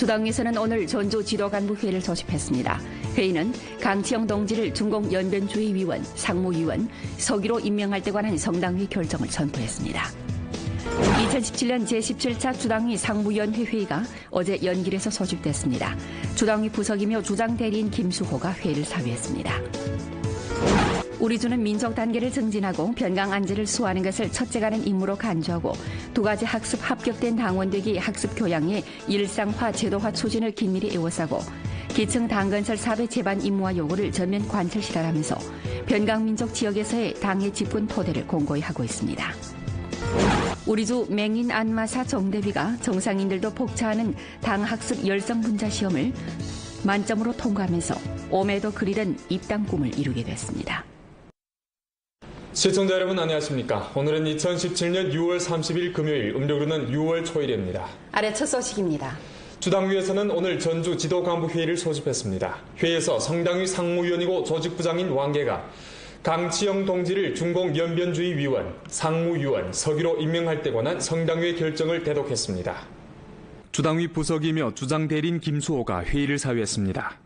주당위에서는 오늘 전주 지도간부 회의를 소집했습니다. 회의는 강치영 동지를 중공 연변주의위원, 상무위원, 서기로 임명할 때 관한 성당위 결정을 선포했습니다. 2017년 제17차 주당위 상무위원회 회의가 어제 연길에서 소집됐습니다. 주당위 부석이며 주장대리인 김수호가 회의를 사회했습니다. 우리 주는 민족 단계를 증진하고 변강 안제를 수호하는 것을 첫째가는 임무로 간주하고 두 가지 학습 합격된 당원되기 학습 교양의 일상화 제도화 추진을 긴밀히 에워싸고 기층 당건설 사업의 제반 임무와 요구를 전면 관철 실현하면서 변강 민족 지역에서의 당의 집권 토대를 공고히 하고 있습니다. 우리주 맹인 안마사 정대비가 정상인들도 복차하는 당학습 열성 분자 시험을 만점으로 통과하면서 오매도 그리던 입당 꿈을 이루게 됐습니다. 시청자 여러분 안녕하십니까. 오늘은 2017년 6월 30일 금요일, 음력으로는 6월 초일입니다. 아래 첫 소식입니다. 주당위에서는 오늘 전주 지도간부 회의를 소집했습니다. 회의에서 성당위 상무위원이고 조직부장인 왕계가 강치영 동지를 중공 연변주의위원, 상무위원, 서기로 임명할 때 관한 성당위의 결정을 대독했습니다. 주당위 부석이며 주장대리인 김수호가 회의를 사회했습니다.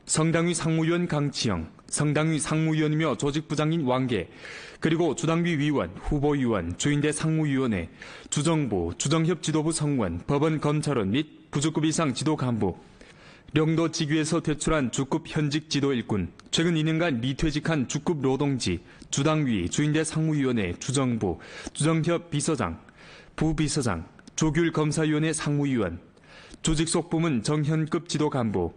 성당위 상무위원 강치영, 성당위 상무위원이며 조직부장인 왕계, 그리고 주당위 위원, 후보위원, 주인대 상무위원회, 주정부, 주정협 지도부 성원, 법원 검찰원 및 부주급 이상 지도간부, 영도 직위에서 퇴출한 주급 현직 지도 일꾼, 최근 2년간 미퇴직한 주급 노동지, 주당위, 주인대 상무위원회, 주정부, 주정협 비서장, 부비서장, 조규일 검사위원회 상무위원, 조직속 부문 정현급 지도간부,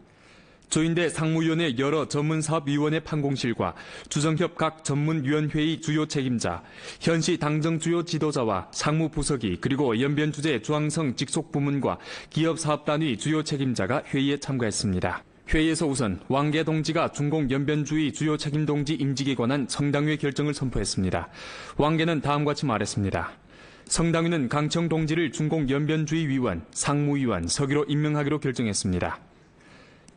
조인대 상무위원회 여러 전문사업위원회 판공실과 주정협 각 전문위원회의 주요 책임자, 현시 당정 주요 지도자와 상무부서기 그리고 연변주재 중앙성 직속부문과 기업사업단위 주요 책임자가 회의에 참가했습니다. 회의에서 우선 왕계 동지가 중공 연변주의 주요 책임동지 임직에 관한 성당위의 결정을 선포했습니다. 왕계는 다음과 같이 말했습니다. 성당위는 강청 동지를 중공 연변주의 위원, 상무위원, 서기로 임명하기로 결정했습니다.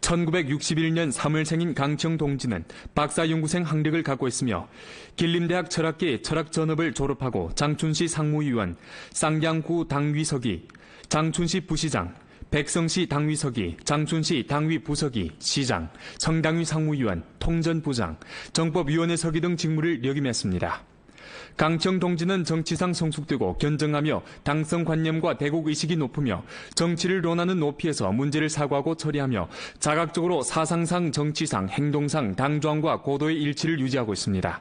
1961년 3월생인 강청 동지는 박사연구생 학력을 갖고 있으며 길림대학 철학계 철학전업을 졸업하고 장춘시 상무위원, 쌍양구 당위서기, 장춘시 부시장, 백성시 당위서기, 장춘시 당위 부서기, 시장, 성당위 상무위원, 통전부장, 정법위원회 서기 등 직무를 역임했습니다. 강청 동지는 정치상 성숙되고 견정하며 당성관념과 대국의식이 높으며 정치를 논하는 높이에서 문제를 사고하고 처리하며 자각적으로 사상상, 정치상, 행동상 당조항과 고도의 일치를 유지하고 있습니다.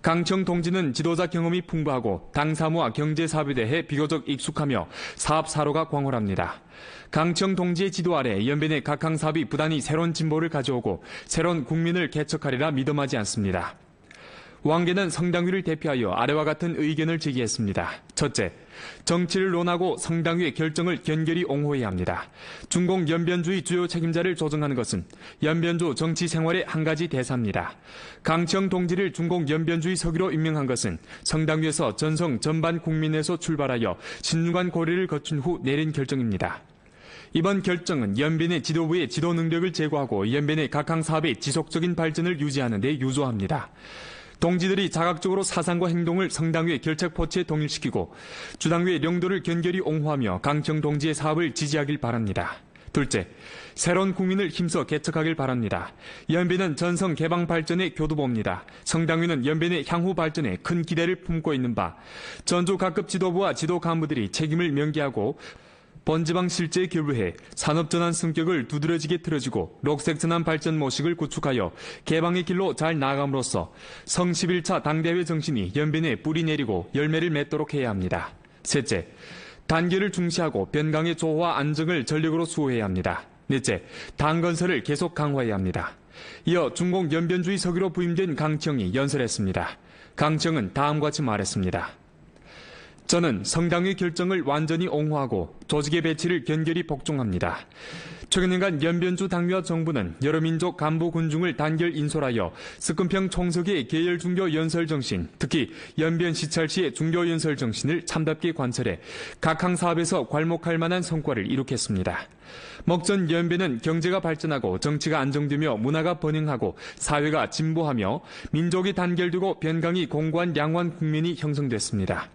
강청 동지는 지도자 경험이 풍부하고 당 사무와 경제 사업에 대해 비교적 익숙하며 사업 사로가 광활합니다. 강청 동지의 지도 아래 연변의 각항 사업이 부단히 새로운 진보를 가져오고 새로운 국민을 개척하리라 믿음하지 않습니다. 왕계는 성당위를 대표하여 아래와 같은 의견을 제기했습니다. 첫째, 정치를 논하고 성당위의 결정을 견결히 옹호해야 합니다. 중공 연변주의 주요 책임자를 조정하는 것은 연변주 정치 생활의 한 가지 대사입니다. 강청 동지를 중공 연변주의 서기로 임명한 것은 성당위에서 전성 전반 국민에서 출발하여 신중한 고려를 거친 후 내린 결정입니다. 이번 결정은 연변의 지도부의 지도 능력을 제고하고 연변의 각항 사업의 지속적인 발전을 유지하는 데 유조합니다. 동지들이 자각적으로 사상과 행동을 성당위의 결책 포치에 동일시키고 주당위의 명도를 견결히 옹호하며 강청 동지의 사업을 지지하길 바랍니다. 둘째, 새로운 국민을 힘써 개척하길 바랍니다. 연변은 전성 개방 발전의 교두보입니다. 성당위는 연변의 향후 발전에 큰 기대를 품고 있는 바, 전주 각급 지도부와 지도 간부들이 책임을 명기하고 본지방 실제에 결부해 산업전환 성격을 두드러지게 틀어지고 녹색전환 발전 모식을 구축하여 개방의 길로 잘 나아감으로써 성 11차 당대회 정신이 연변에 뿌리 내리고 열매를 맺도록 해야 합니다. 셋째, 단결을 중시하고 변강의 조화와 안정을 전력으로 수호해야 합니다. 넷째, 당건설을 계속 강화해야 합니다. 이어 중공 연변주의 서기로 부임된 강청이 연설했습니다. 강청은 다음과 같이 말했습니다. 저는 성당의 결정을 완전히 옹호하고 조직의 배치를 견결히 복종합니다. 최근년간 연변주 당위와 정부는 여러 민족 간부 군중을 단결 인솔하여 스금평 총석의 계열 중교 연설 정신, 특히 연변 시찰시의 중교 연설 정신을 참답게 관철해 각항 사업에서 괄목할 만한 성과를 이룩했습니다. 먹전 연변은 경제가 발전하고 정치가 안정되며 문화가 번영하고 사회가 진보하며 민족이 단결되고 변강이 공고한 양호한 국민이 형성됐습니다.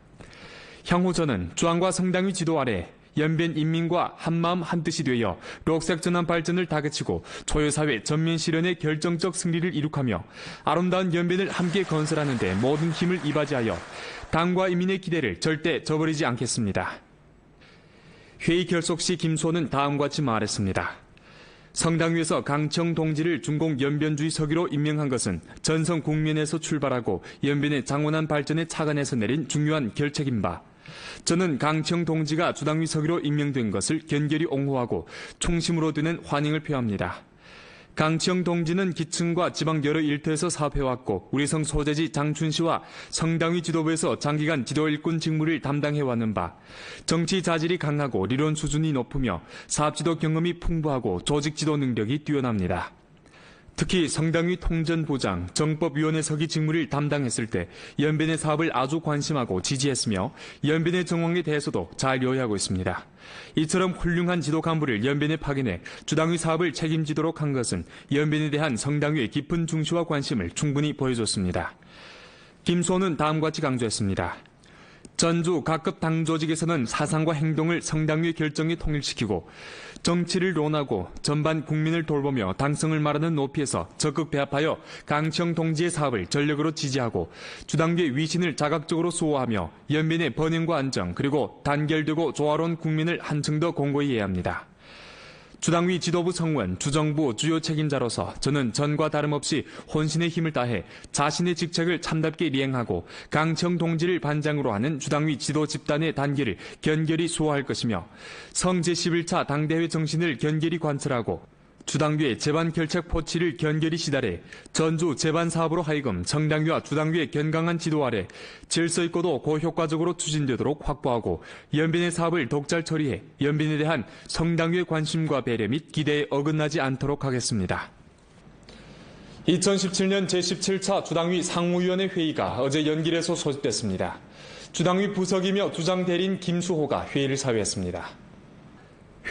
향후 저는 중앙과 성당위 지도 아래 연변 인민과 한마음 한뜻이 되어 녹색 전환 발전을 다그치고 초유사회 전면 실현의 결정적 승리를 이룩하며 아름다운 연변을 함께 건설하는 데 모든 힘을 이바지하여 당과 인민의 기대를 절대 저버리지 않겠습니다. 회의 결속 시 김수호는 다음과 같이 말했습니다. 성당위에서 강청 동지를 중공 연변주의 서기로 임명한 것은 전성 국면에서 출발하고 연변의 장원한 발전의 차관에서 내린 중요한 결책인 바, 저는 강청 동지가 주당위 서기로 임명된 것을 견결히 옹호하고 총심으로 드는 환영을 표합니다. 강청 동지는 기층과 지방 여러 일터에서 사업해왔고 우리 성 소재지 장춘시와 성당위 지도부에서 장기간 지도 일꾼 직무를 담당해왔는 바, 정치 자질이 강하고理論 수준이 높으며 사업지도 경험이 풍부하고 조직 지도 능력이 뛰어납니다. 특히 성당위 통전부장, 정법위원회서기 직무를 담당했을 때 연변의 사업을 아주 관심하고 지지했으며 연변의 정황에 대해서도 잘 요해하고 있습니다. 이처럼 훌륭한 지도 간부를 연변에 파견해 주당위 사업을 책임지도록 한 것은 연변에 대한 성당위의 깊은 중시와 관심을 충분히 보여줬습니다. 김수호는 다음과 같이 강조했습니다. 전주 각급 당 조직에서는 사상과 행동을 성당위의 결정에 통일시키고 정치를 논하고 전반 국민을 돌보며 당성을 말하는 높이에서 적극 배합하여 강청 동지의 사업을 전력으로 지지하고 주당계의 위신을 자각적으로 수호하며 연변의 번영과 안정 그리고 단결되고 조화로운 국민을 한층 더 공고히 해야 합니다. 주당위 지도부 성원, 주정부 주요 책임자로서 저는 전과 다름없이 혼신의 힘을 다해 자신의 직책을 참답게 이행하고 강청 동지를 반장으로 하는 주당위 지도 집단의 단계를 견결히 수호할 것이며 성 제11차 당대회 정신을 견결히 관철하고 주당위의 재반 결책 포치를 견결히 시달해 전주 재반 사업으로 하여금 성당위와 주당위의 견강한 지도 아래 질서 있고도 고효과적으로 추진되도록 확보하고 연변의 사업을 독잘 처리해 연변에 대한 성당위의 관심과 배려 및 기대에 어긋나지 않도록 하겠습니다. 2017년 제17차 주당위 상무위원회 회의가 어제 연길에서 소집됐습니다. 주당위 부석이며 주장 대리인 김수호가 회의를 사회했습니다.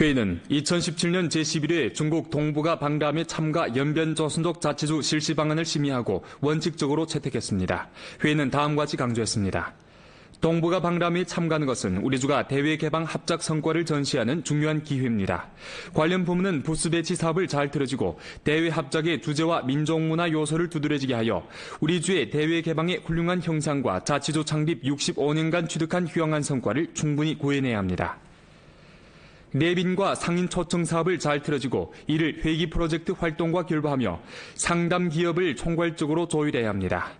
회의는 2017년 제11회 중국 동북아 방람회 참가 연변조선족 자치주 실시 방안을 심의하고 원칙적으로 채택했습니다. 회의는 다음과 같이 강조했습니다. 동북아 방람회에 참가하는 것은 우리 주가 대외 개방 합작 성과를 전시하는 중요한 기회입니다. 관련 부문은 부스 배치 사업을 잘 틀어지고 대외 합작의 주제와 민족문화 요소를 두드러지게 하여 우리 주의 대외 개방의 훌륭한 형상과 자치주 창립 65년간 취득한 휘황한 성과를 충분히 구해내야 합니다. 내빈과 상인 초청 사업을 잘 틀어지고 이를 회기 프로젝트 활동과 결부하며 상담 기업을 총괄적으로 조율해야 합니다.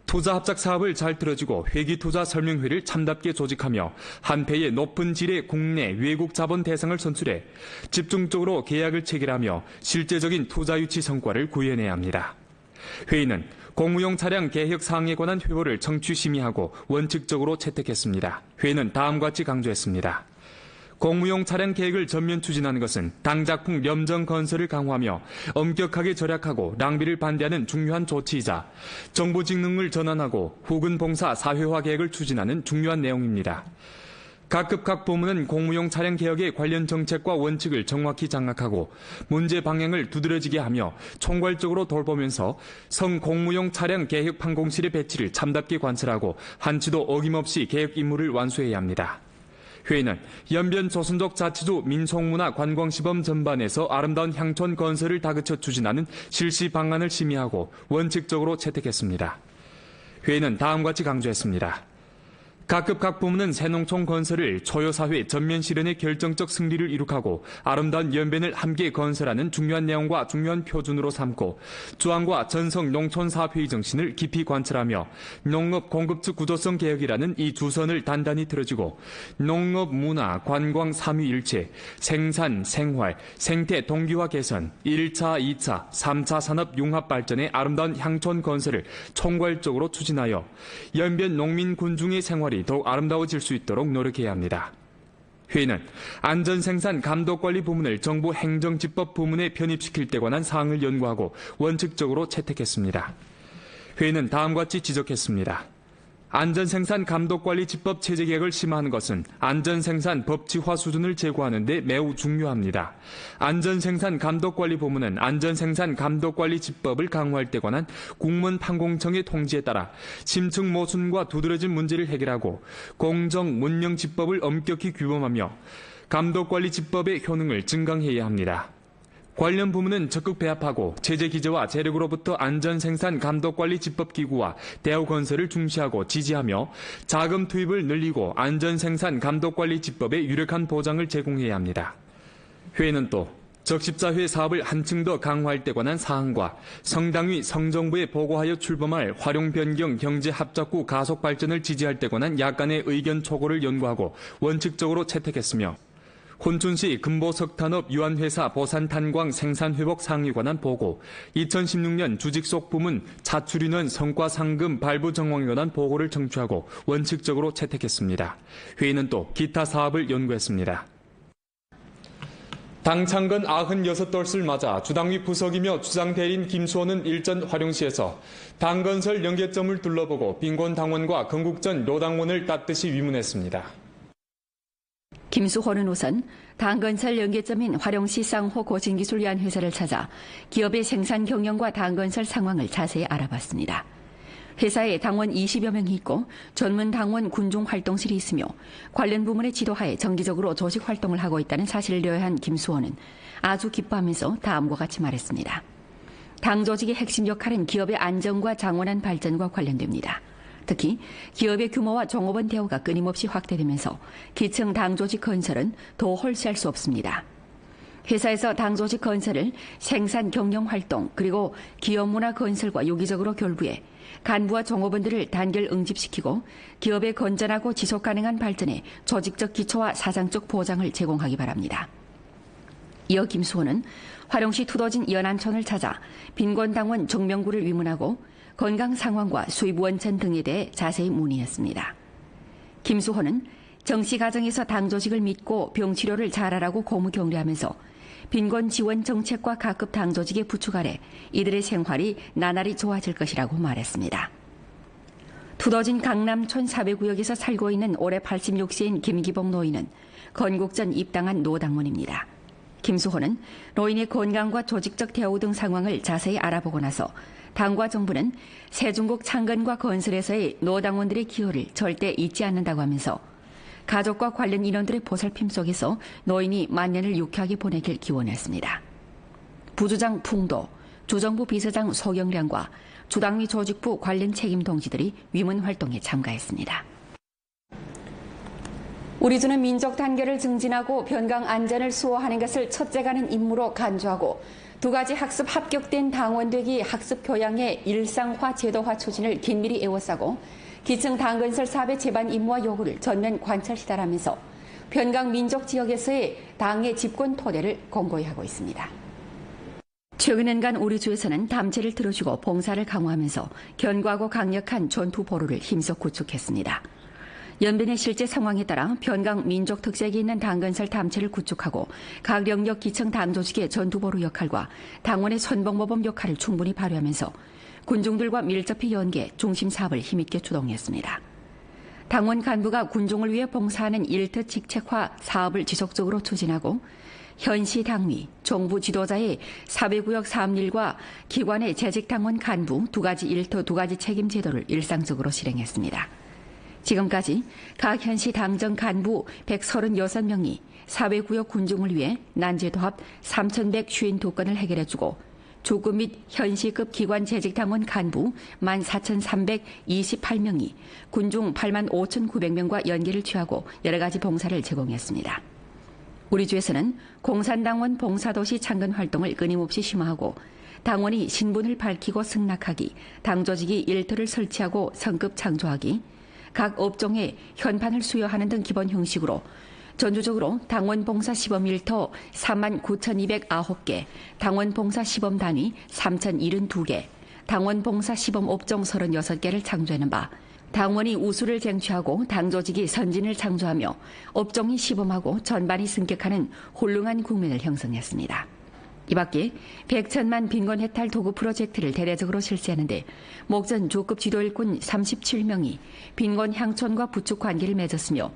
투자 합작 사업을 잘 틀어지고 회기 투자 설명회를 참답게 조직하며 한 패의 높은 질의 국내 외국 자본 대상을 선출해 집중적으로 계약을 체결하며 실제적인 투자 유치 성과를 구현해야 합니다. 회의는 공무용 차량 개혁 사항에 관한 회보를 청취 심의하고 원칙적으로 채택했습니다. 회의는 다음과 같이 강조했습니다. 공무용 차량 계획을 전면 추진하는 것은 당작품 염정 건설을 강화하며 엄격하게 절약하고 낭비를 반대하는 중요한 조치이자 정부 직능을 전환하고 후근 봉사 사회화 계획을 추진하는 중요한 내용입니다. 각급 각 부문은 공무용 차량 개혁의 관련 정책과 원칙을 정확히 장악하고 문제 방향을 두드러지게 하며 총괄적으로 돌보면서 성 공무용 차량 개혁 판공실의 배치를 참답게 관찰하고 한치도 어김없이 개혁 임무를 완수해야 합니다. 회의는 연변 조선족 자치주 민속문화 관광시범 전반에서 아름다운 향촌 건설을 다그쳐 추진하는 실시 방안을 심의하고 원칙적으로 채택했습니다. 회의는 다음과 같이 강조했습니다. 각급 각 부문은 새농촌 건설을 초요사회 전면 실현의 결정적 승리를 이룩하고 아름다운 연변을 함께 건설하는 중요한 내용과 중요한 표준으로 삼고 주안과 전성 농촌사업회의 정신을 깊이 관철하며 농업 공급측 구조성 개혁이라는 이 주선을 단단히 틀어지고 농업 문화 관광 삼위일체 생산 생활 생태 동기화 개선 1차 2차 3차 산업 융합 발전의 아름다운 향촌 건설을 총괄적으로 추진하여 연변 농민 군중의 생활이 더욱 아름다워질 수 있도록 노력해야 합니다. 회의는 안전생산 감독관리 부문을 정부 행정집법 부문에 편입시킬 때 관한 사항을 연구하고 원칙적으로 채택했습니다. 회의는 다음과 같이 지적했습니다. 안전생산 감독관리집법 체제 개혁을 심화하는 것은 안전생산 법치화 수준을 제고하는 데 매우 중요합니다. 안전생산 감독관리본부는 안전생산 감독관리집법을 강화할 때 관한 국무원 판공청의 통지에 따라 심층 모순과 두드러진 문제를 해결하고 공정 문명집법을 엄격히 규범하며 감독관리집법의 효능을 증강해야 합니다. 관련 부문은 적극 배합하고 체제 기조와 재력으로부터 안전생산 감독관리집법기구와 대우건설을 중시하고 지지하며 자금 투입을 늘리고 안전생산 감독관리집법에 유력한 보장을 제공해야 합니다. 회의는 또 적십자회 사업을 한층 더 강화할 때 관한 사항과 성당위 성정부에 보고하여 출범할 활용변경 경제합작구 가속발전을 지지할 때 관한 약간의 의견 초고를 연구하고 원칙적으로 채택했으며 혼춘시 금보석탄업 유한회사 보산탄광 생산회복 사항에 관한 보고, 2016년 주직속 부문 차출인원 성과상금 발부 정황에 관한 보고를 청취하고 원칙적으로 채택했습니다. 회의는 또 기타 사업을 연구했습니다. 당 창건 96돌을 맞아 주당위 부석이며 주장대리인 김수호는 일전 화룡시에서 당건설 연계점을 둘러보고 빈곤 당원과 건국전 노당원을 따뜻이 위문했습니다. 김수호는 우선 당건설 연계점인 화룡시 쌍호 고진기술위안회사를 찾아 기업의 생산 경영과 당건설 상황을 자세히 알아봤습니다. 회사에 당원 20여 명이 있고 전문 당원 군중 활동실이 있으며 관련 부문의 지도하에 정기적으로 조직 활동을 하고 있다는 사실을 려한 김수호는 아주 기뻐하면서 다음과 같이 말했습니다. 당 조직의 핵심 역할은 기업의 안정과 장원한 발전과 관련됩니다. 특히 기업의 규모와 종업원 대우가 끊임없이 확대되면서 기층 당 조직 건설은 더 홀수할 수 없습니다. 회사에서 당 조직 건설을 생산 경영 활동 그리고 기업 문화 건설과 유기적으로 결부해 간부와 종업원들을 단결 응집시키고 기업의 건전하고 지속 가능한 발전에 조직적 기초와 사상적 보장을 제공하기 바랍니다. 이어 김수호는 화룡시 투도진 연안촌을 찾아 빈곤당원 정명구를 위문하고 건강 상황과 수입 원천 등에 대해 자세히 문의했습니다. 김수호는 정시 가정에서 당 조직을 믿고 병치료를 잘하라고 고무 격려하면서 빈곤 지원 정책과 각급 당 조직의 부축 아래 이들의 생활이 나날이 좋아질 것이라고 말했습니다. 투도진 강남촌 사배구역에서 살고 있는 올해 86세인 김기봉 노인은 건국전 입당한 노당원입니다. 김수호는 노인의 건강과 조직적 대우 등 상황을 자세히 알아보고 나서 당과 정부는 세중국 창건과 건설에서의 노당원들의 기여를 절대 잊지 않는다고 하면서 가족과 관련 인원들의 보살핌 속에서 노인이 만년을 유쾌하게 보내길 기원했습니다. 부주장 풍도, 주정부 비서장 소경량과 주당위 조직부 관련 책임 동지들이 위문 활동에 참가했습니다. 우리 주는 민족 단결을 증진하고 변강 안전을 수호하는 것을 첫째가는 임무로 간주하고 두 가지 학습 합격된 당원되기 학습 교양의 일상화 제도화 추진을 긴밀히 에워싸고 기층 당건설 사업의 제반 임무와 요구를 전면 관철 시달하면서 변강 민족 지역에서의 당의 집권 토대를 공고히 하고 있습니다. 최근 년간 우리 주에서는 담체를 틀어주고 봉사를 강화하면서 견고하고 강력한 전투 보루를 힘써 구축했습니다. 연변의 실제 상황에 따라 변강 민족 특색이 있는 당건설 담체를 구축하고 각 영역 기층 당 조직의 전투보루 역할과 당원의 선봉모범 역할을 충분히 발휘하면서 군중들과 밀접히 연계 중심 사업을 힘있게 주동했습니다. 당원 간부가 군중을 위해 봉사하는 일터 직책화 사업을 지속적으로 추진하고 현시 당위, 정부 지도자의 사회구역 사업일과 기관의 재직 당원 간부 두 가지 일터 두 가지 책임 제도를 일상적으로 실행했습니다. 지금까지 각 현시 당정 간부 136명이 사회구역 군중을 위해 난제도 합 3,152건을 해결해주고 주급 및 현시급 기관 재직당원 간부 14,328명이 군중 85,900명과 연계를 취하고 여러 가지 봉사를 제공했습니다. 우리 주에서는 공산당원 봉사도시 창건 활동을 끊임없이 심화하고 당원이 신분을 밝히고 승낙하기, 당조직이 일터를 설치하고 성급 창조하기, 각 업종의 현판을 수여하는 등 기본 형식으로 전주적으로 당원 봉사 시범 일터 39,209개, 당원 봉사 시범 단위 3,072개, 당원 봉사 시범 업종 36개를 창조하는 바, 당원이 우수를 쟁취하고 당 조직이 선진을 창조하며 업종이 시범하고 전반이 승격하는 훌륭한 국면을 형성했습니다. 이 밖에 100천만 빈곤 해탈 도구 프로젝트를 대대적으로 실시하는데 목전 조급 지도 일꾼 37명이 빈곤 향촌과 부축 관계를 맺었으며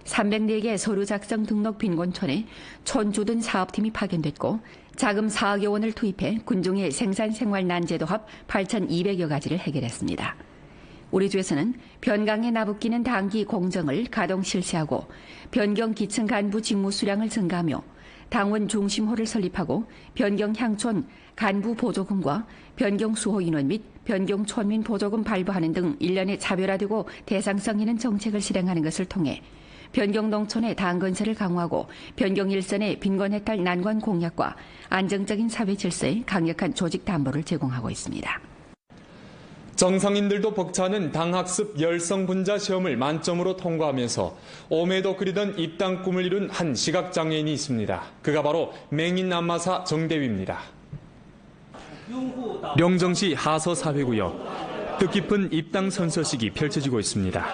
304개 서류 작성 등록 빈곤촌에 촌주둔 사업팀이 파견됐고 자금 4억 원을 투입해 군중의 생산 생활 난제도 합 8,200여 가지를 해결했습니다. 우리 주에서는 변강에 나붙기는 당기 공정을 가동 실시하고 변경 기층 간부 직무 수량을 증가하며 당원 중심호를 설립하고 변경 향촌 간부 보조금과 변경 수호 인원 및 변경 촌민 보조금 발부하는 등 일련의 차별화되고 대상성 있는 정책을 실행하는 것을 통해 변경 농촌의 당건세를 강화하고 변경 일선의 빈곤 해탈 난관 공약과 안정적인 사회 질서에 강력한 조직 담보를 제공하고 있습니다. 정상인들도 벅차는 당학습 열성분자 시험을 만점으로 통과하면서 오매도 그리던 입당 꿈을 이룬 한 시각장애인이 있습니다. 그가 바로 맹인 안마사 정대위입니다. 령정시 하서사회구역 뜻깊은 입당 선서식이 펼쳐지고 있습니다.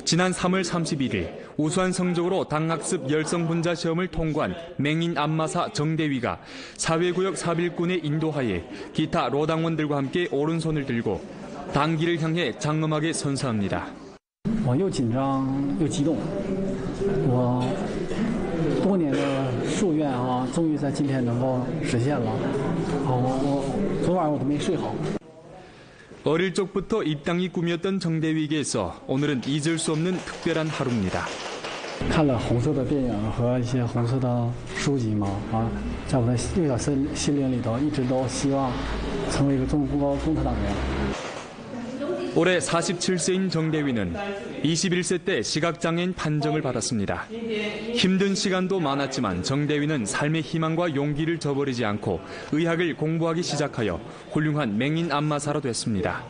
지난 3월 31일 우수한 성적으로 당학습 열성분자 시험을 통과한 맹인 안마사 정대위가 사회구역 사빌군의 인도하에 기타 로당원들과 함께 오른손을 들고 당기를 향해 장엄하게 선서합니다. 我又紧张又激动，我多年的夙愿终于在今天能够实现了。我昨晚我都没睡好。 어릴 적부터 입당이 꿈이었던 정대위에게서 오늘은 잊을 수 없는 특별한 하루입니다. 看了红色的电影和一些红色的书籍嘛，在我的幼小心灵里头一直都希望成为一个中国共产党员。 올해 47세인 정대위는 21세 때 시각장애인 판정을 받았습니다. 힘든 시간도 많았지만 정대위는 삶의 희망과 용기를 저버리지 않고 의학을 공부하기 시작하여 훌륭한 맹인 안마사로 됐습니다.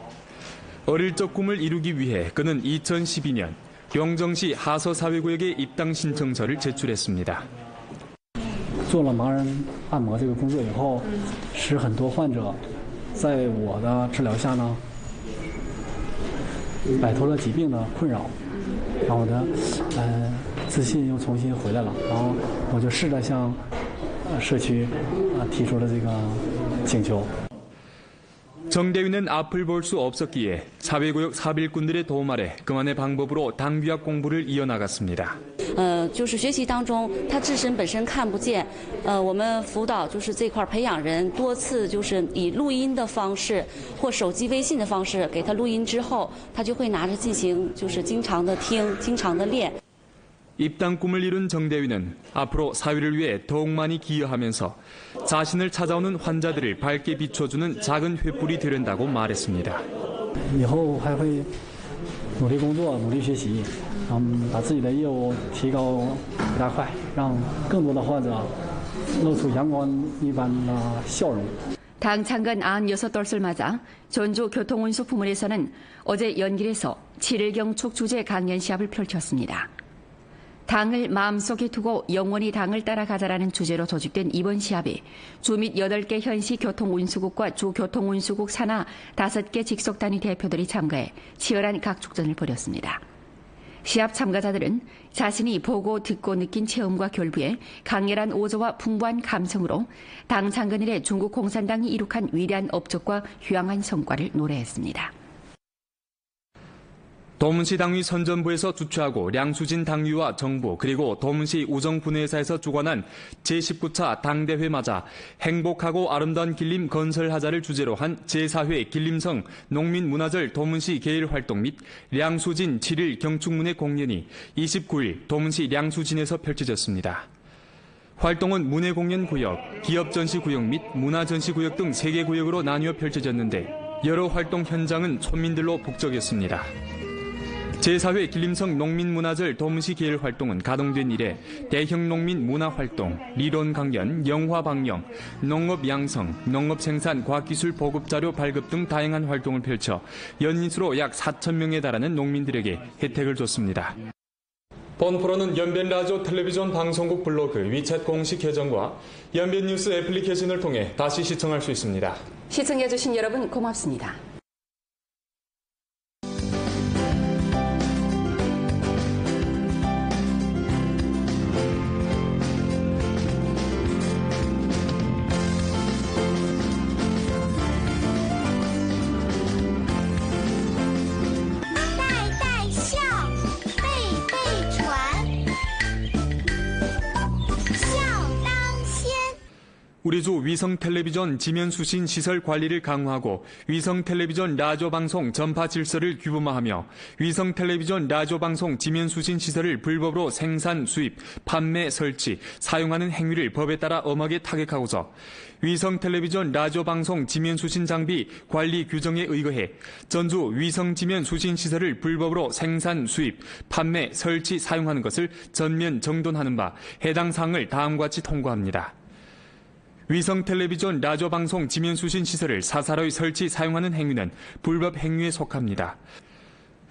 어릴 적 꿈을 이루기 위해 그는 2012년 령정시 하서사회구역에 입당 신청서를 제출했습니다. 做了盲人按摩这个工作以后，使很多患者在我的治疗下呢，摆脱了疾病的困扰，然后我的自信又重新回来了，然后我就试着向社区提出了这个请求。 정대위는 앞을 볼 수 없었기에 사회구역 사빌꾼들의 도움 아래 그만의 방법으로 당귀학 공부를 이어나갔습니다. 就是学习当中，他自身本身看不见，我们辅导就是这块培养人多次就是以录音的方式或手机微信的方式给他录音之后，他就会拿着进行就是经常的听，经常的练。 입당 꿈을 이룬 정대위는 앞으로 사회를 위해 더욱 많이 기여하면서 자신을 찾아오는 환자들을 밝게 비춰주는 작은 횃불이 되는다고 말했습니다. 以后还会努力工作，努力学习，把自己的业务提高加快，让更多的患者露出阳光一般的笑容。 당 창건 96돌을 맞아 전주 교통운수 부문에서는 어제 연길에서 7일경 촉주제 강연 시합을 펼쳤습니다. 당을 마음속에 두고 영원히 당을 따라가자라는 주제로 조직된 이번 시합에 주 및 8개 현시 교통운수국과 주교통운수국 산하 5개 직속단위 대표들이 참가해 치열한 각축전을 벌였습니다. 시합 참가자들은 자신이 보고 듣고 느낀 체험과 결부에 강렬한 오조와 풍부한 감성으로 당 창건 이래 중국 공산당이 이룩한 위대한 업적과 휴양한 성과를 노래했습니다. 도문시 당위 선전부에서 주최하고 량수진 당위와 정부 그리고 도문시 우정분회사에서 주관한 제19차 당대회 맞아 행복하고 아름다운 길림 건설하자를 주제로 한 제4회 길림성 농민문화절 도문시 계일활동 및 량수진 7일 경축문예 공연이 29일 도문시 량수진에서 펼쳐졌습니다. 활동은 문예공연구역, 기업전시구역 및 문화전시구역 등 3개 구역으로 나뉘어 펼쳐졌는데 여러 활동 현장은 촌민들로 북적였습니다. 제4회 길림성 농민문화절 도문시 계열 활동은 가동된 이래 대형 농민 문화활동, 리론 강연, 영화 방영, 농업 양성, 농업 생산, 과학기술 보급자료 발급 등 다양한 활동을 펼쳐 연인수로 약 4,000명에 달하는 농민들에게 혜택을 줬습니다. 본 프로는 연변라디오 텔레비전 방송국 블로그 위챗 공식 계정과 연변뉴스 애플리케이션을 통해 다시 시청할 수 있습니다. 시청해주신 여러분 고맙습니다. 우리주 위성텔레비전 지면수신 시설 관리를 강화하고 위성텔레비전 라디오방송 전파 질서를 규범화하며 위성텔레비전 라디오방송 지면수신 시설을 불법으로 생산, 수입, 판매, 설치, 사용하는 행위를 법에 따라 엄하게 타격하고자 위성텔레비전 라디오방송 지면수신 장비 관리 규정에 의거해 전주 위성지면수신 시설을 불법으로 생산, 수입, 판매, 설치, 사용하는 것을 전면 정돈하는 바 해당 사항을 다음과 같이 통과합니다. 위성텔레비전 라디오방송 지면수신 시설을 사사로이 설치, 사용하는 행위는 불법 행위에 속합니다.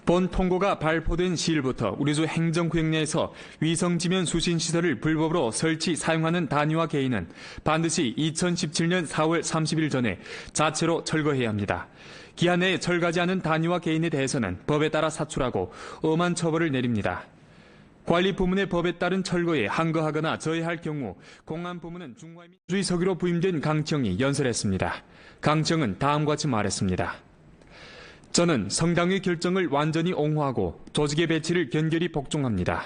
본 통고가 발표된 시일부터 우리주 행정구역 내에서 위성지면 수신 시설을 불법으로 설치, 사용하는 단위와 개인은 반드시 2017년 4월 30일 전에 자체로 철거해야 합니다. 기한 내에 철거하지 않은 단위와 개인에 대해서는 법에 따라 사출하고 엄한 처벌을 내립니다. 관리 부문의 법에 따른 철거에 항거하거나 저해할 경우 공안부문은 중화민주주의 서기로 부임된 강치영이 연설했습니다. 강치영은 다음과 같이 말했습니다. 저는 성당의 결정을 완전히 옹호하고 조직의 배치를 견결히 복종합니다.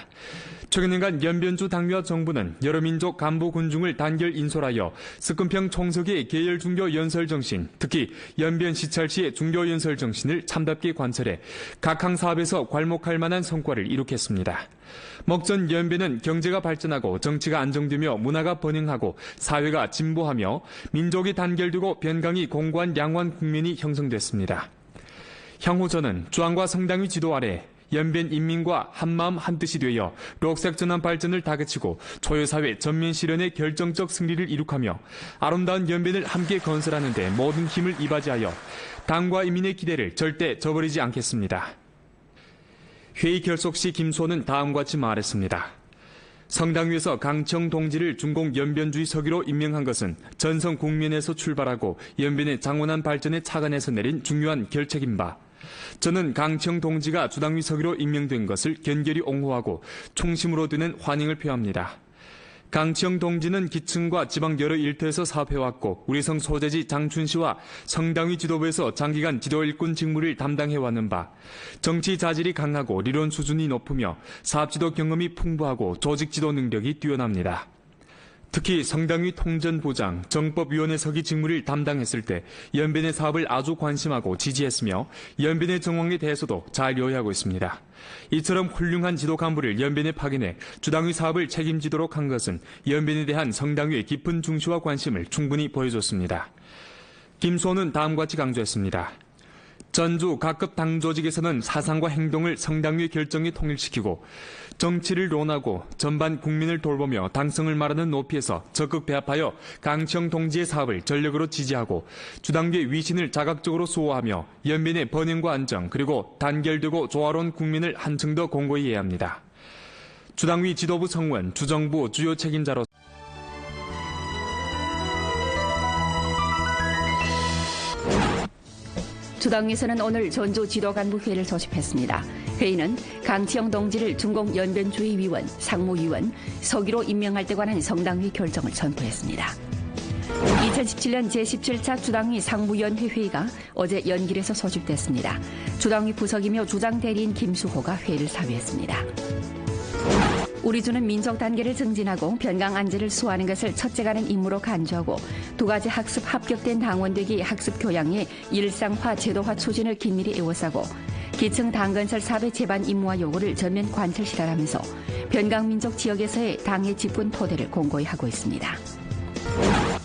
최근년간 연변주 당위와 정부는 여러 민족 간부 군중을 단결 인솔하여 스금평 총석의 계열 중교 연설 정신, 특히 연변 시찰시의 중교 연설 정신을 참답게 관철해 각항 사업에서 괄목할 만한 성과를 이룩했습니다. 먹전 연변은 경제가 발전하고 정치가 안정되며 문화가 번영하고 사회가 진보하며 민족이 단결되고 변강이 공고한 양호한 국면이 형성됐습니다. 향후 저는 주왕과 성당의 지도 아래 연변 인민과 한마음 한뜻이 되어 녹색전환 발전을 다그치고 초유사회 전면 실현의 결정적 승리를 이룩하며 아름다운 연변을 함께 건설하는 데 모든 힘을 이바지하여 당과 인민의 기대를 절대 저버리지 않겠습니다. 회의 결속 시 김수호는 다음과 같이 말했습니다. 성당위에서 강청 동지를 중공 연변주의 서기로 임명한 것은 전성 국면에서 출발하고 연변의 장원한 발전의 차관에서 내린 중요한 결책인 바, 저는 강청 동지가 주당위 서기로 임명된 것을 견결히 옹호하고 총심으로 드는 환영을 표합니다. 강치영 동지는 기층과 지방 여러 일터에서 사업해왔고 우리 성 소재지 장춘시와 성당위 지도부에서 장기간 지도 일꾼 직무를 담당해왔는 바, 정치 자질이 강하고理論 수준이 높으며 사업지도 경험이 풍부하고 조직 지도 능력이 뛰어납니다. 특히 성당위 통전부장, 정법위원회 서기 직무를 담당했을 때 연변의 사업을 아주 관심하고 지지했으며 연변의 정황에 대해서도 잘 요해하고 있습니다. 이처럼 훌륭한 지도 간부를 연변에 파견해 주당위 사업을 책임지도록 한 것은 연변에 대한 성당위의 깊은 중시와 관심을 충분히 보여줬습니다. 김수호는 다음과 같이 강조했습니다. 전주 각급 당 조직에서는 사상과 행동을 성당위 결정에 통일시키고 정치를 논하고 전반 국민을 돌보며 당성을 말하는 높이에서 적극 배합하여 강치영 동지의 사업을 전력으로 지지하고 주당계의 위신을 자각적으로 수호하며 연변의 번영과 안정 그리고 단결되고 조화로운 국민을 한층 더 공고히 해야 합니다. 주당위 지도부 성원, 주정부 주요 책임자로 주당위에서는 오늘 전주 지도간부회의를 소집했습니다. 회의는 강치영 동지를 중공 연변주의위원, 상무위원, 서기로 임명할 때 관한 성당위 결정을 선포했습니다. 2017년 제17차 주당위 상무위원회 회의가 어제 연길에서 소집됐습니다. 주당위 부석이며 주장대리인 김수호가 회의를 사회했습니다. 우리 주는 민족 단계를 증진하고 변강 안제를 수호하는 것을 첫째가는 임무로 간주하고 두 가지 학습 합격된 당원되기 학습 교양의 일상화 제도화 추진을 긴밀히 에워싸고 기층 당건설 사업의 제반 임무와 요구를 전면 관철 실현하면서 변강 민족 지역에서의 당의 집권 토대를 공고히 하고 있습니다.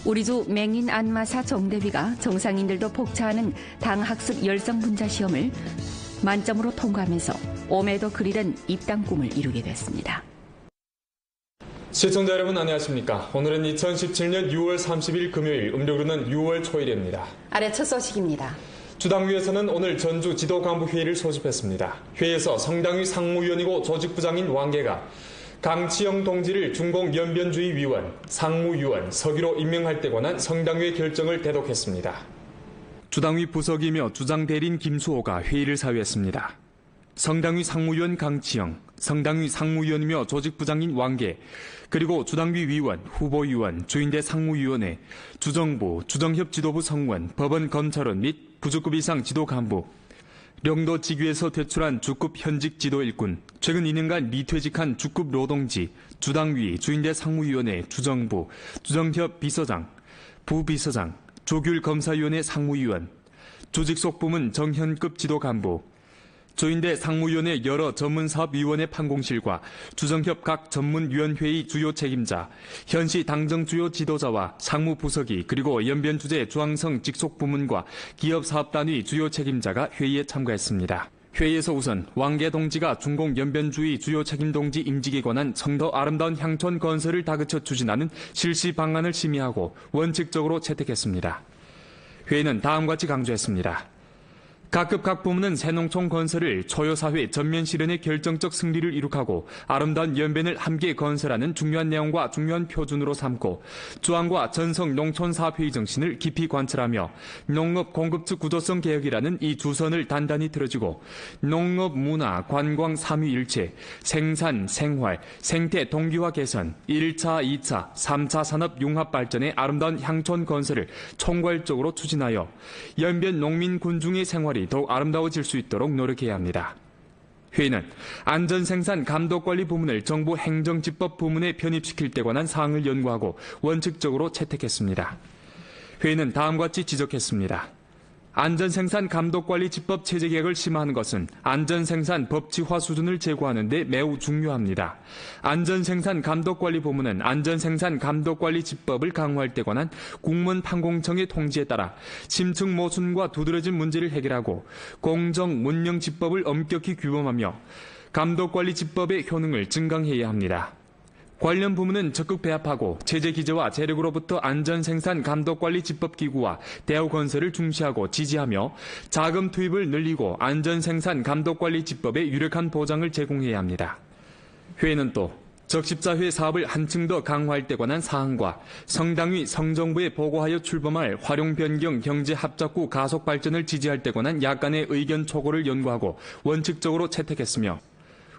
우리주 맹인 안마사 정대위가 정상인들도 복차하는 당학습 열성 분자 시험을 만점으로 통과하면서 오매도 그리던 입당 꿈을 이루게 됐습니다. 시청자 여러분 안녕하십니까. 오늘은 2017년 6월 30일 금요일, 음력으로는 6월 초일입니다. 아래 첫 소식입니다. 주당위에서는 오늘 전주 지도간부회의를 소집했습니다. 회의에서 성당위 상무위원이고 조직부장인 왕계가 강치영 동지를 중공 연변주의위원, 상무위원, 서기로 임명할 때 관한 성당위의 결정을 대독했습니다. 주당위 부석이며 주장대리인 김수호가 회의를 사회했습니다. 성당위 상무위원 강치영, 성당위 상무위원이며 조직부장인 왕계, 그리고 주당위 위원, 후보위원, 주인대 상무위원회, 주정부, 주정협 지도부 성원, 법원 검찰원 및 부주급 이상 지도간부, 영도 지규에서 퇴출한 주급 현직 지도 일꾼, 최근 2년간 미퇴직한 주급 노동지, 주당위, 주인대 상무위원회, 주정부, 주정협 비서장, 부비서장, 조규일 검사위원회 상무위원, 조직 속 부문 정현급 지도 간부, 조인대 상무위원회 여러 전문사업위원회 판공실과 주정협 각 전문위원회의 주요 책임자, 현시 당정 주요 지도자와 상무부서기 그리고 연변주재 중앙성 직속 부문과 기업사업단위 주요 책임자가 회의에 참가했습니다. 회의에서 우선 왕계 동지가 중공 연변주의 주요 책임 동지 임직에 관한 성더 아름다운 향촌 건설을 다그쳐 추진하는 실시 방안을 심의하고 원칙적으로 채택했습니다. 회의는 다음과 같이 강조했습니다. 각급 각 부문은 새농촌 건설을 초여사회 전면 실현의 결정적 승리를 이룩하고 아름다운 연변을 함께 건설하는 중요한 내용과 중요한 표준으로 삼고 주안과 전성 농촌사업회의 정신을 깊이 관철하며 농업 공급처 구조성 개혁이라는 이 주선을 단단히 틀어주고 농업 문화 관광 삼위일체 생산 생활 생태 동기화 개선 1차 2차 3차 산업 융합 발전의 아름다운 향촌 건설을 총괄적으로 추진하여 연변 농민 군중의 생활이 더욱 아름다워질 수 있도록 노력해야 합니다. 회의는 안전생산 감독관리 부문을 정부 행정집법 부문에 편입시킬 때 관한 사항을 연구하고 원칙적으로 채택했습니다. 회의는 다음과 같이 지적했습니다. 안전생산 감독관리 집법 체제 개혁을 심화하는 것은 안전생산 법치화 수준을 제고하는 데 매우 중요합니다. 안전생산 감독관리 부문은 안전생산 감독관리 집법을 강화할 때 관한 국무원 판공청의 통지에 따라 심층 모순과 두드러진 문제를 해결하고 공정 문명 집법을 엄격히 규범하며 감독관리 집법의 효능을 증강해야 합니다. 관련 부문은 적극 배합하고 체제 기재와 재력으로부터 안전생산 감독관리 집법기구와 대우 건설을 중시하고 지지하며 자금 투입을 늘리고 안전생산 감독관리 집법에 유력한 보장을 제공해야 합니다. 회의는 또 적십자회 사업을 한층 더 강화할 때 관한 사항과 성당위 성정부에 보고하여 출범할 활용변경 경제합작구 가속 발전을 지지할 때 관한 약간의 의견 초고를 연구하고 원칙적으로 채택했으며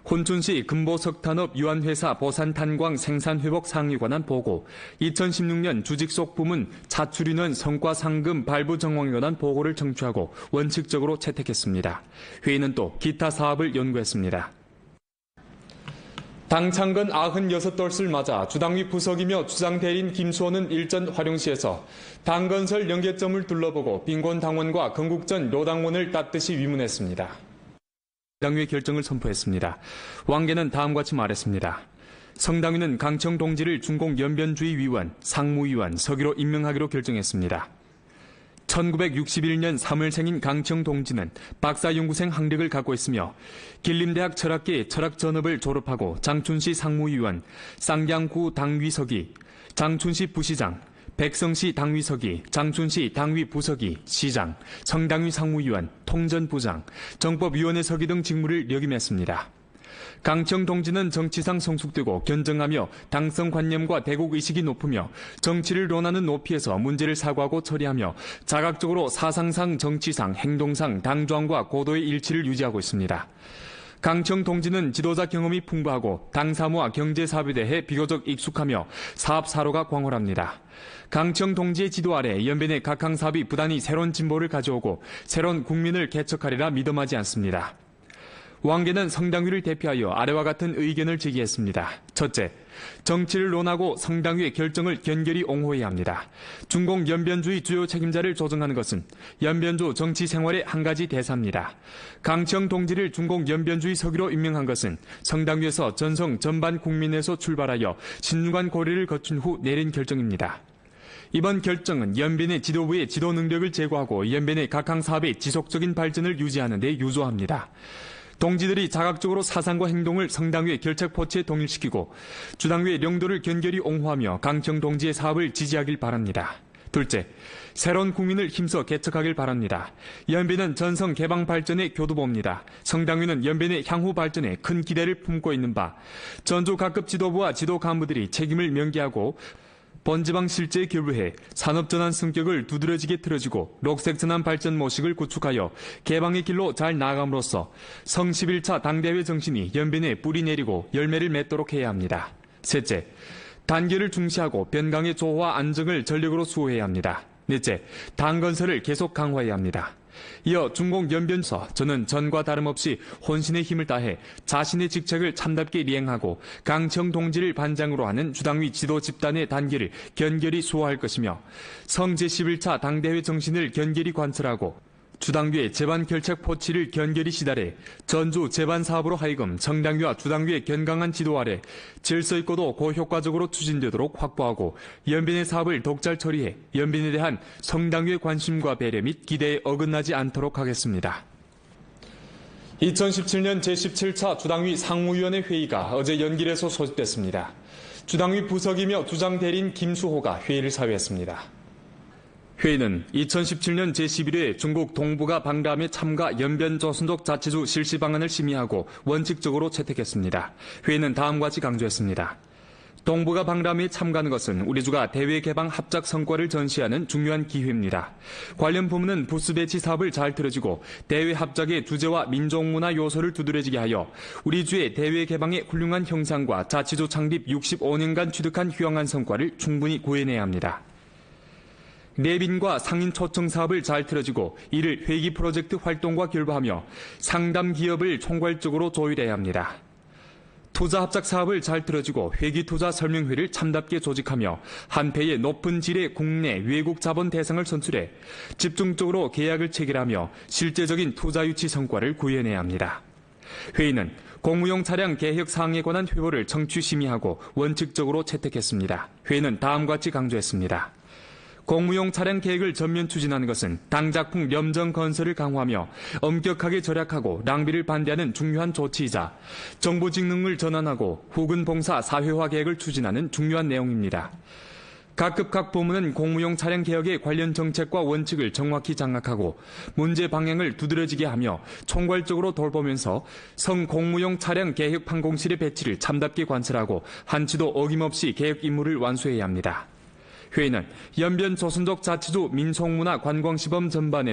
혼춘시 금보석탄업 유한회사 보산탄광 생산회복 사항에 관한 보고, 2016년 주직속 부문 차출인원 성과상금 발부 정황에 관한 보고를 청취하고 원칙적으로 채택했습니다. 회의는 또 기타 사업을 연구했습니다. 당 창건 96돌을 맞아 주당위 부석이며 주장대리인 김수호는 일전 화룡시에서 당건설 연계점을 둘러보고 빈곤 당원과 건국전 료당원을 따뜻이 위문했습니다. 당위의 결정을 선포했습니다. 왕계는 다음과 같이 말했습니다. 성당위는 강청 동지를 중공 연변주의 위원, 상무위원, 서기로 임명하기로 결정했습니다. 1961년 3월생인 강청 동지는 박사연구생 학력을 갖고 있으며 길림대학 철학계 철학전업을 졸업하고 장춘시 상무위원, 쌍양구 당위서기, 장춘시 부시장, 백성시 당위서기, 장춘시 당위 부서기, 시장, 성당위 상무위원, 통전부장, 정법위원회 서기 등 직무를 역임했습니다. 강청 동지는 정치상 성숙되고 견정하며 당성관념과 대국의식이 높으며 정치를 논하는 높이에서 문제를 사고하고 처리하며 자각적으로 사상상, 정치상, 행동상 당조항과 고도의 일치를 유지하고 있습니다. 강청 동지는 지도자 경험이 풍부하고 당 사무와 경제 사업에 대해 비교적 익숙하며 사업 사로가 광활합니다. 강청 동지의 지도 아래 연변의 각항 사업이 부단히 새로운 진보를 가져오고 새로운 국민을 개척하리라 믿음하지 않습니다. 왕계는 성당위를 대표하여 아래와 같은 의견을 제기했습니다. 첫째, 정치를 논하고 성당위의 결정을 견결히 옹호해야 합니다. 중공 연변주의 주요 책임자를 조정하는 것은 연변주 정치 생활의 한 가지 대사입니다. 강청 동지를 중공 연변주의 서기로 임명한 것은 성당위에서 전성 전반 국민에서 출발하여 신중한 고려를 거친 후 내린 결정입니다. 이번 결정은 연변의 지도부의 지도 능력을 제고하고 연변의 각항 사업의 지속적인 발전을 유지하는 데 유조합니다. 동지들이 자각적으로 사상과 행동을 성당위의 결책포치에 동일시키고 주당위의 명도를 견결히 옹호하며 강청 동지의 사업을 지지하길 바랍니다. 둘째, 새로운 국민을 힘써 개척하길 바랍니다. 연변은 전성 개방 발전의 교두보입니다. 성당위는 연변의 향후 발전에 큰 기대를 품고 있는 바, 전주 각급 지도부와 지도 간부들이 책임을 명기하고 본지방 실제에 결부해 산업전환 성격을 두드러지게 틀어지고 녹색전환 발전 모식을 구축하여 개방의 길로 잘 나아감으로써 성 11차 당대회 정신이 연변에 뿌리 내리고 열매를 맺도록 해야 합니다. 셋째, 단결을 중시하고 변강의 조화와 안정을 전력으로 수호해야 합니다. 넷째, 당 건설을 계속 강화해야 합니다. 이어 중공연변서 저는 전과 다름없이 혼신의 힘을 다해 자신의 직책을 참답게 리행하고 강청 동지를 반장으로 하는 주당위 지도 집단의 단계를 견결히 수호할 것이며 성 제11차 당대회 정신을 견결히 관철하고 주당위의 재반 결책 포치를 견결히 시달해 전주 재반 사업으로 하여금 정당위와 주당위의 견강한 지도 아래 질서 있고도 고효과적으로 추진되도록 확보하고 연변의 사업을 독잘 처리해 연변에 대한 성당위의 관심과 배려 및 기대에 어긋나지 않도록 하겠습니다. 2017년 제17차 주당위 상무위원회 회의가 어제 연길에서 소집됐습니다. 주당위 부석이며 주장 대리인 김수호가 회의를 사회했습니다. 회의는 2017년 제11회 중국 동북아 방람회 참가 연변조선족 자치주 실시 방안을 심의하고 원칙적으로 채택했습니다. 회의는 다음과 같이 강조했습니다. 동북아 방람회에 참가하는 것은 우리 주가 대외 개방 합작 성과를 전시하는 중요한 기회입니다. 관련 부문은 부스 배치 사업을 잘 틀어지고 대외 합작의 주제와 민족문화 요소를 두드러지게 하여 우리 주의 대외 개방의 훌륭한 형상과 자치주 창립 65년간 취득한 휘황한 성과를 충분히 구해내야 합니다. 내빈과 상인 초청 사업을 잘 틀어지고 이를 회기 프로젝트 활동과 결부하며 상담 기업을 총괄적으로 조율해야 합니다. 투자 합작 사업을 잘 틀어지고 회기 투자 설명회를 참답게 조직하며 한 패의 높은 질의 국내 외국 자본 대상을 선출해 집중적으로 계약을 체결하며 실제적인 투자 유치 성과를 구현해야 합니다. 회의는 공무용 차량 개혁 사항에 관한 회보를 청취 심의하고 원칙적으로 채택했습니다. 회의는 다음과 같이 강조했습니다. 공무용 차량 계획을 전면 추진하는 것은 당작품 염정 건설을 강화하며 엄격하게 절약하고 낭비를 반대하는 중요한 조치이자 정보 직능을 전환하고 후근 봉사 사회화 계획을 추진하는 중요한 내용입니다. 각급 각 부문은 공무용 차량 개혁의 관련 정책과 원칙을 정확히 장악하고 문제 방향을 두드러지게 하며 총괄적으로 돌보면서 성 공무용 차량 개혁 판공실의 배치를 참답게 관찰하고 한치도 어김없이 개혁 임무를 완수해야 합니다. 회의는 연변 조선족 자치주 민속문화 관광시범 전반에서